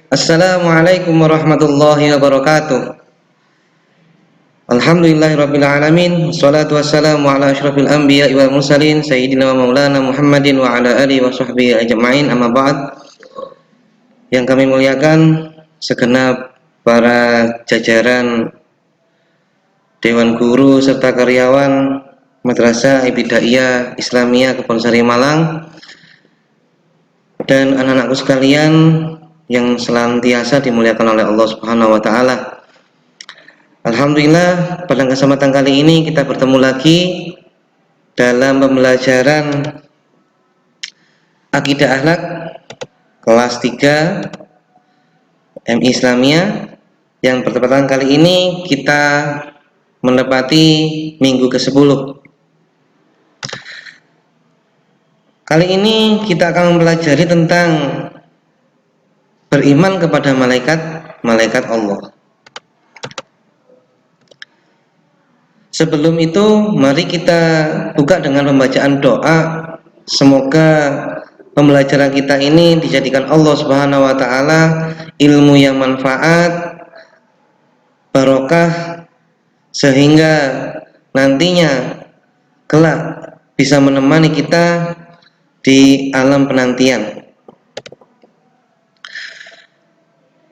Assalamualaikum warahmatullahi wabarakatuh. Alhamdulillahirabbil alamin. Wassalatu wassalamu ala asyrafil anbiya'i wal mursalin sayyidina wa maulana Muhammadin wa ala alihi wa sahbihi ajma'in. Amma ba'd. Yang kami muliakan segenap para jajaran Dewan Guru serta karyawan Madrasah Ibtidaiyah Islamiyah Kebonsari Malang dan anak-anakku sekalian yang senantiasa dimuliakan oleh Allah Subhanahu wa taala. Alhamdulillah, pada kesempatan kali ini kita bertemu lagi dalam pembelajaran Akidah Akhlak kelas 3 MI Islamiyah, yang bertepatan kali ini kita menepati minggu ke-10. Kali ini kita akan mempelajari tentang beriman kepada malaikat Allah. Sebelum itu, mari kita buka dengan pembacaan doa. Semoga pembelajaran kita ini dijadikan Allah Subhanahu wa taala ilmu yang manfaat, barokah, sehingga nantinya kelak bisa menemani kita di alam penantian.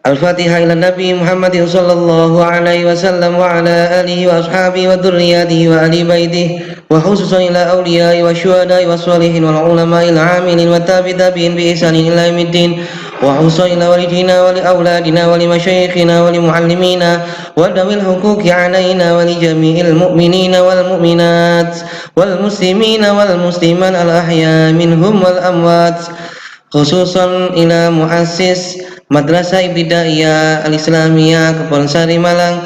Al-Fatihah ila Nabi Muhammadin sallallahu alaihi wasallam wa ala alihi wa ashabihi wa dzurriyyatihi wa ahli baitihi wa khususan ila awliya'i wa syuhada'i wa sholihin wal ulama'il 'amilin wa tabi'in bi ihsanin ila yaumiddin wa khususan ila walidina wa li auladina wa li masyayikhina wa li muallimina wa dawil huquqi 'alaina wa li jami'il mu'minina wal mu'minat wal muslimina wal muslimat al ahya minhum wal amwat, khususan ila muassis Madrasah Ibtidaiyah Al-Islamiyah Kebonsari Malang,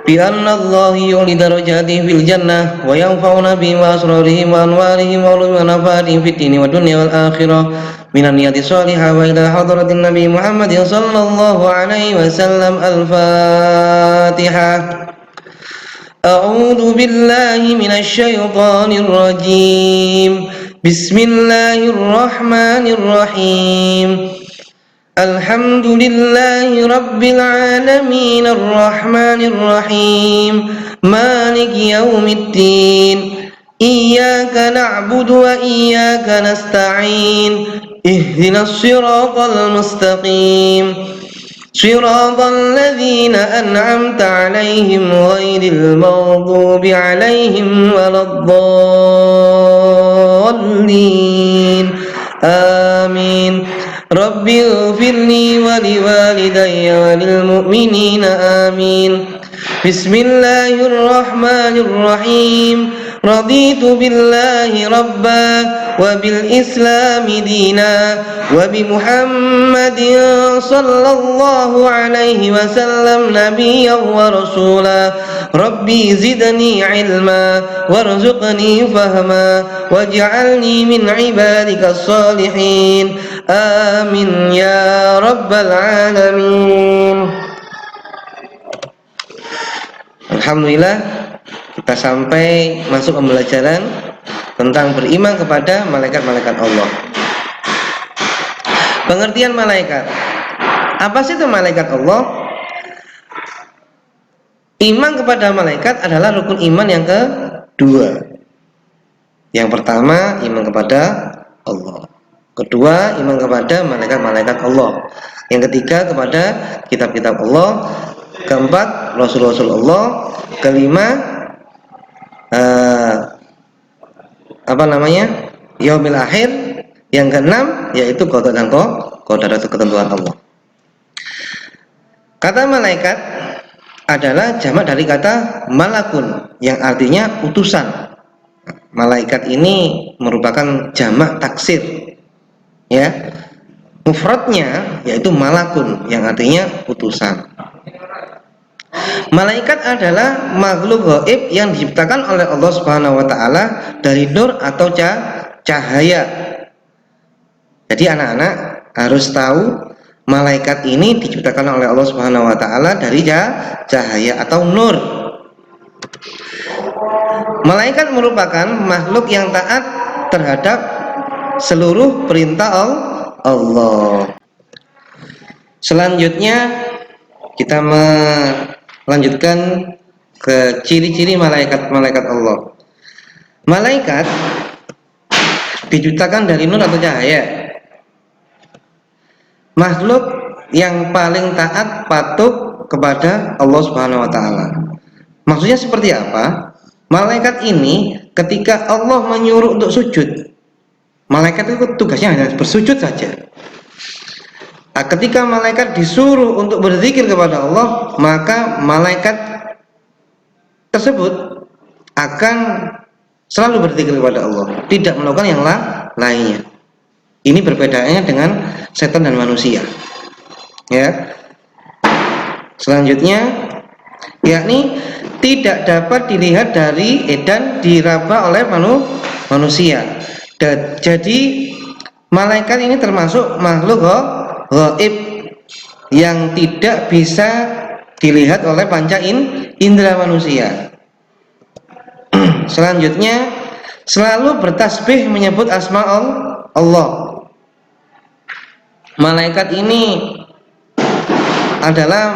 bi anna Allah yu'li darajati fil jannah wa yanfa'una bi asrarihim wa anwarihim wa nafatihim fid dini wa dunya wal akhirah minan niyati shalihah wa ila hadratin Nabi Muhammadin sallallahu alaihi wasallam. Al-Fatihah. A'udzu billahi minasy syaithanir rajim. Bismillahirrahmanirrahim. Alhamdulillahi rabbil alamin arrahmanir rahim maliki yaumiddin iyyaka na'budu wa iyyaka nasta'in ihdinas siratal mustaqim siratal ladzina an'amta 'alaihim ghairil maghdubi 'alaihim waladdallin. Amin. Rabbi ighfirli wa liwalidayya wa lil mu'minina amin. Bismillahirrahmanirrahim. Raditu billahi rabba wa bil islami dina wa bi Muhammadin sallallahu alaihi wasallam nabiyyan wa rasula. Rabbi zidni ilma warzuqni fahma waj'alni min ibadikas salihin. Amin ya rabbal alamin. Alhamdulillah, kita sampai masuk pembelajaran tentang beriman kepada malaikat-malaikat Allah. Pengertian malaikat. Apa sih itu malaikat Allah? Iman kepada malaikat adalah rukun iman yang kedua. Yang pertama, iman kepada Allah. Kedua, iman kepada malaikat-malaikat Allah. Yang ketiga, kepada kitab-kitab Allah. Keempat, Rasul-Rasul Allah. Kelima, yaumil akhir. Yang keenam, yaitu qada dan qadar atau ketentuan Allah. Kata malaikat adalah jamak dari kata malakun, yang artinya utusan. Malaikat ini merupakan jamak taksir, ya. Mufradnya yaitu malakun, yang artinya utusan. Malaikat adalah makhluk gaib yang diciptakan oleh Allah Subhanahu wa taala dari nur atau cahaya. Jadi anak-anak harus tahu malaikat ini diciptakan oleh Allah Subhanahu wa taala dari cahaya atau nur. Malaikat merupakan makhluk yang taat terhadap seluruh perintah Allah. Selanjutnya kita melanjutkan ke ciri-ciri malaikat-malaikat Allah. Malaikat diciptakan dari nur atau cahaya. Makhluk yang paling taat patuh kepada Allah Subhanahu wa taala. Maksudnya seperti apa? Malaikat ini ketika Allah menyuruh untuk sujud, malaikat itu tugasnya hanya bersujud saja. Nah, ketika malaikat disuruh untuk berzikir kepada Allah, maka malaikat tersebut akan selalu berzikir kepada Allah, tidak melakukan yang lainnya. Ini perbedaannya dengan setan dan manusia. Ya. Selanjutnya, yakni tidak dapat dilihat dari dan diraba oleh manusia. Jadi malaikat ini termasuk makhluk gaib yang tidak bisa dilihat oleh panca indera manusia. Selanjutnya, selalu bertasbih menyebut asma Allah. Malaikat ini adalah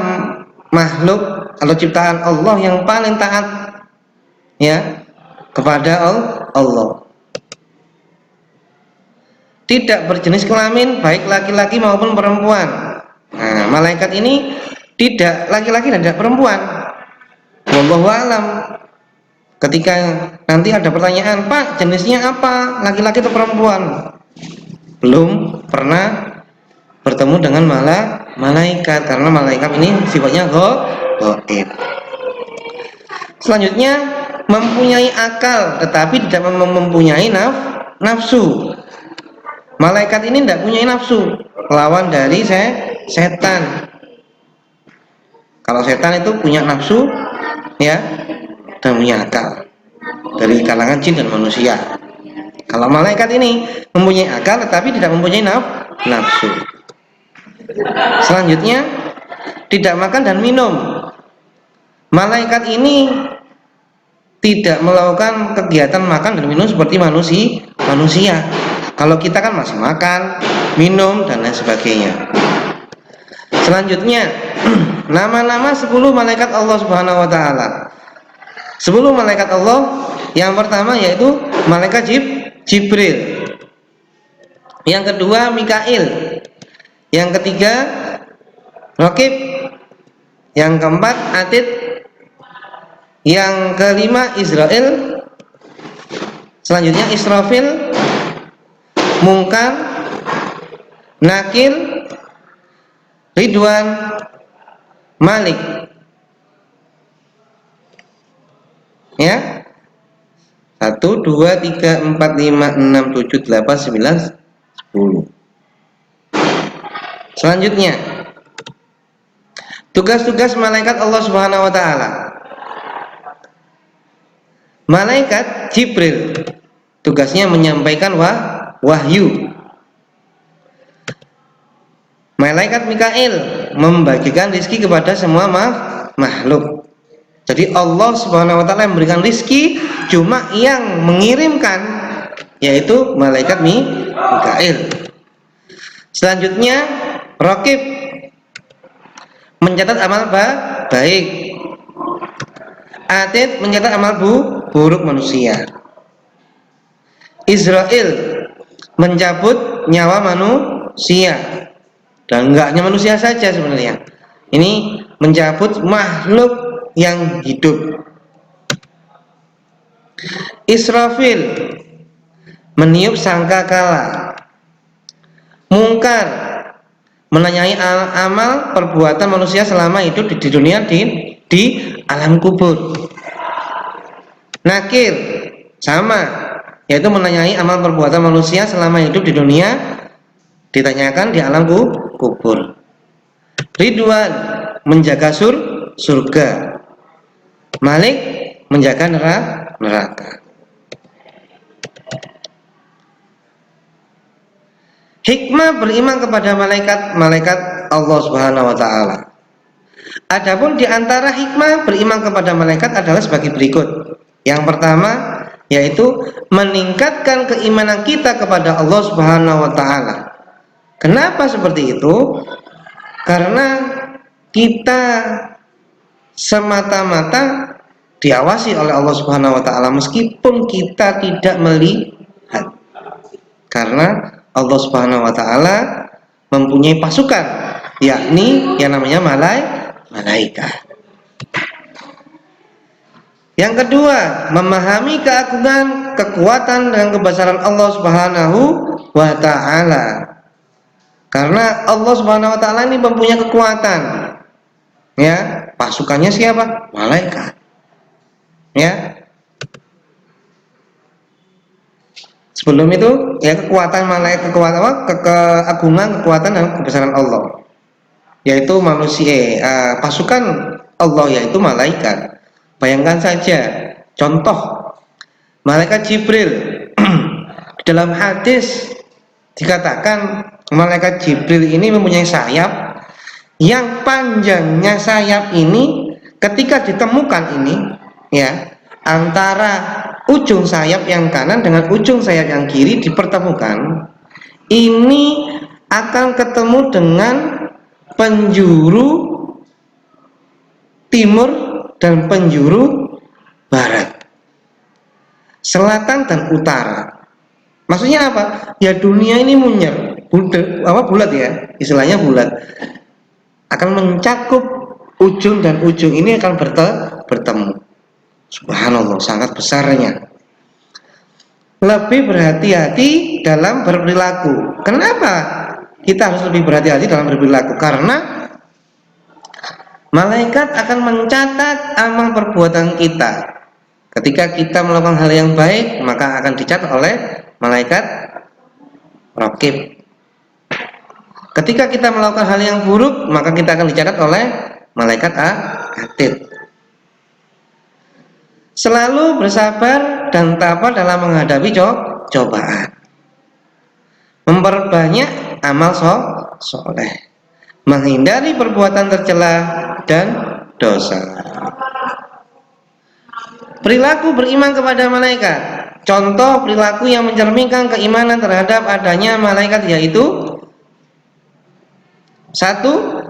makhluk atau ciptaan Allah yang paling taat ya kepada Allah. Tidak berjenis kelamin baik laki-laki maupun perempuan. Nah, malaikat ini tidak laki-laki dan tidak perempuan. Wallahu a'lam. Ketika nanti ada pertanyaan, Pak, jenisnya apa? Laki-laki atau perempuan? Belum pernah bertemu dengan malaikat karena malaikat ini sifatnya gaib. Selanjutnya, mempunyai akal tetapi tidak mempunyai nafsu. Malaikat ini tidak punya nafsu, lawan dari setan. Kalau setan itu punya nafsu ya dan punya akal, dari kalangan jin dan manusia. Kalau malaikat ini mempunyai akal tetapi tidak mempunyai nafsu. Selanjutnya, tidak makan dan minum. Malaikat ini tidak melakukan kegiatan makan dan minum seperti manusia. Kalau kita kan masih makan, minum dan lain sebagainya. Selanjutnya, nama-nama 10 malaikat Allah Subhanahu wa taala. 10 malaikat Allah, yang pertama yaitu malaikat Jibril. Yang kedua Mikail. Yang ketiga Raqib. Yang keempat Atid. Yang kelima Israel. Selanjutnya Israfil, Munkar, Nakil, Ridwan, Malik. Ya. 1 2 3 4 5 6 7 8 9 10. Selanjutnya, tugas-tugas malaikat Allah Subhanahu wa taala. Malaikat Jibril tugasnya menyampaikan wahyu. Malaikat Mikail membagikan rizki kepada semua makhluk. Jadi Allah Subhanahu wa taala memberikan rizki, cuma yang mengirimkan yaitu malaikat Mikail. Selanjutnya Raqib mencatat amal baik. Atid mencatat amal buruk manusia. Israel mencabut nyawa manusia, dan enggak hanya manusia saja sebenarnya. Ini mencabut makhluk yang hidup. Israfil meniup sangkakala. Munkar menanyai amal perbuatan manusia selama hidup di dunia di alam kubur. Nakir sama, yaitu menanyai amal perbuatan manusia selama hidup di dunia, ditanyakan di alam kubur. Ridwan menjaga surga. Malik menjaga neraka. Hikmah beriman kepada malaikat Allah Subhanahu wa taala. Adapun di antara hikmah beriman kepada malaikat adalah sebagai berikut. Yang pertama yaitu meningkatkan keimanan kita kepada Allah Subhanahu wa taala. Kenapa seperti itu? Karena kita semata-mata diawasi oleh Allah Subhanahu wa taala meskipun kita tidak melihat. Karena Allah Subhanahu wa taala mempunyai pasukan, yakni yang namanya malaikat. Yang kedua, memahami keagungan, kekuatan dan kebesaran Allah Subhanahu wa taala. Karena Allah Subhanahu wa taala ini mempunyai kekuatan. Ya, pasukannya siapa? Malaikat. Ya. Sebelum itu, ya kekuatan malaikat, kekuatan apa? Keagungan, kekuatan dan kebesaran Allah. Yaitu manusia, pasukan Allah yaitu malaikat. Bayangkan saja, contoh malaikat Jibril. Dalam hadis dikatakan malaikat Jibril ini mempunyai sayap yang panjangnya sayap ini ketika ditemukan ini ya antara ujung sayap yang kanan dengan ujung sayap yang kiri dipertemukan, ini akan ketemu dengan penjuru timur dan penjuru barat, selatan dan utara. Maksudnya apa? Ya dunia ini bulat ya, istilahnya bulat, akan mencakup ujung dan ujung ini akan bertemu. Subhanallah, sangat besarnya. Lebih berhati-hati dalam berperilaku. Kenapa kita harus lebih berhati-hati dalam berperilaku? Karena malaikat akan mencatat amal perbuatan kita. Ketika kita melakukan hal yang baik, maka akan dicatat oleh malaikat raqib. Ketika kita melakukan hal yang buruk, maka kita akan dicatat oleh malaikat atid. Selalu bersabar dan tabah dalam menghadapi cobaan. Memperbanyak amal soleh. Menghindari perbuatan tercela dan dosa. Perilaku beriman kepada malaikat. Contoh perilaku yang mencerminkan keimanan terhadap adanya malaikat yaitu: 1.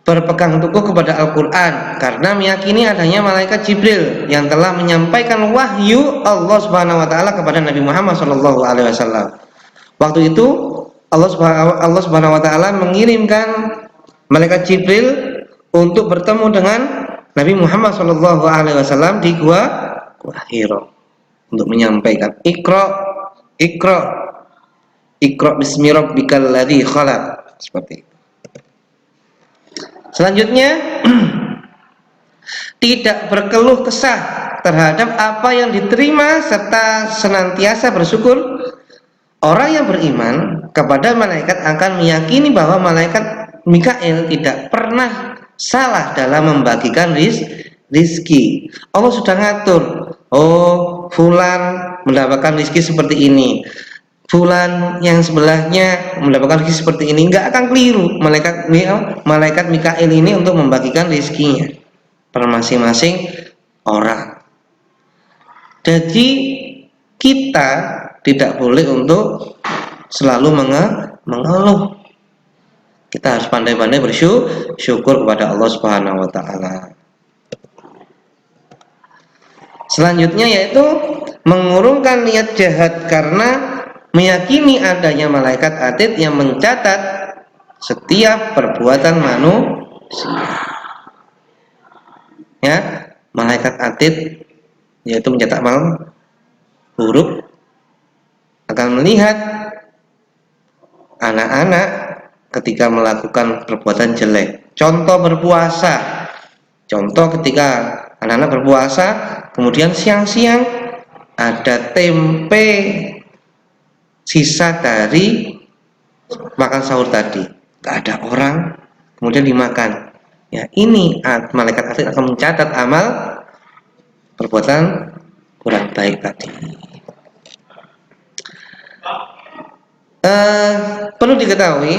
Berpegang teguh kepada Al-Quran karena meyakini adanya malaikat Jibril yang telah menyampaikan wahyu Allah Subhanahu wa taala kepada Nabi Muhammad SAW. Waktu itu Allah Subhanahu wa taala mengirimkan malaikat Jibril untuk bertemu dengan Nabi Muhammad SAW di gua Hira untuk menyampaikan Iqra bismi rabbikal ladzi khalaq, seperti itu. Selanjutnya, tidak berkeluh kesah terhadap apa yang diterima serta senantiasa bersyukur. Orang yang beriman kepada malaikat akan meyakini bahwa malaikat Mikail tidak pernah salah dalam membagikan rizki. Allah sudah ngatur, oh fulan mendapatkan rizki seperti ini, fulan yang sebelahnya mendapatkan rizki seperti ini. Nggak akan keliru malaikat Mikail ini untuk membagikan rizkinya per masing-masing orang. Jadi kita tidak boleh untuk selalu mengeluh. Kita harus pandai-pandai bersyukur kepada Allah Subhanahu wa taala. Selanjutnya yaitu mengurungkan niat jahat karena meyakini adanya malaikat atid yang mencatat setiap perbuatan manusia. Ya, malaikat atid yaitu mencatat amal buruk, akan melihat anak-anak ketika melakukan perbuatan jelek. Contoh berpuasa. Contoh ketika anak-anak berpuasa, kemudian siang-siang ada tempe sisa dari makan sahur tadi, gak ada orang, kemudian dimakan. Ya, ini malaikat atid akan mencatat amal perbuatan kurang baik tadi. Perlu diketahui,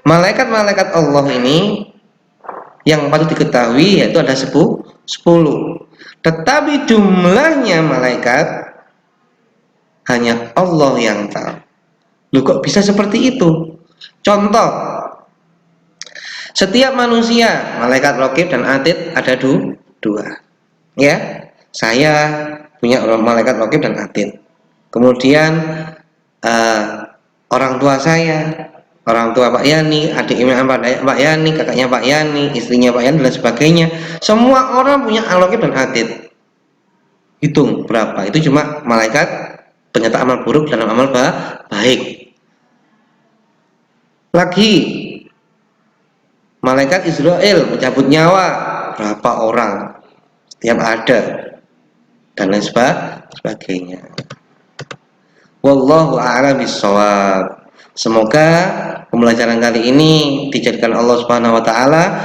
malaikat-malaikat Allah ini yang patut diketahui yaitu ada 10. Tetapi jumlahnya malaikat hanya Allah yang tahu. Loh, kok bisa seperti itu? Contoh, Setiap manusia, malaikat raqib dan atid ada dua. Ya, saya punya malaikat raqib dan atid. Kemudian uh, orang tua saya, orang tua Pak Yani, adiknya Pak Yani, kakaknya Pak Yani, istrinya Pak Yani dan sebagainya. Semua orang punya raqib dan atid. Hitung berapa? Itu cuma malaikat penyata amal buruk dan amal baik. Lagi malaikat Israel mencabut nyawa, berapa orang? Setiap ada dan lain sebagainya. Wallahu a'lam bishawab. Semoga pembelajaran kali ini dijadikan Allah Subhanahu wa taala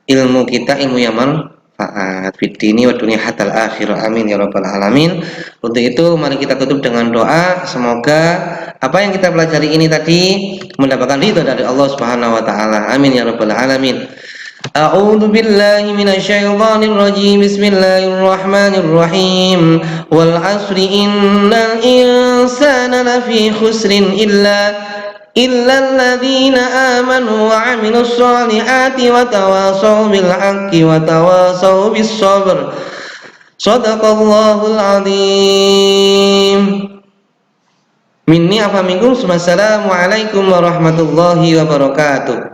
ilmu kita ilmu yang manfaat fid dini wa dunya hatal akhirah. Amin ya rabbal alamin. Untuk itu mari kita tutup dengan doa, semoga apa yang kita pelajari ini tadi mendapatkan ridha dari Allah Subhanahu wa taala. Amin ya rabbal alamin. A'udzu billahi minasyaitonir rajim. Bismillahirrahmanirrahim. Wal 'asri innal insana lafi khusrin illa alladzina amanu wa 'amilus solihati wa tawasaw bil haqqi wa tawasaw bis sabr. Shadaqallahul 'adzim. Minni afa minkum. Wassalamualaikum warahmatullahi wabarakatuh.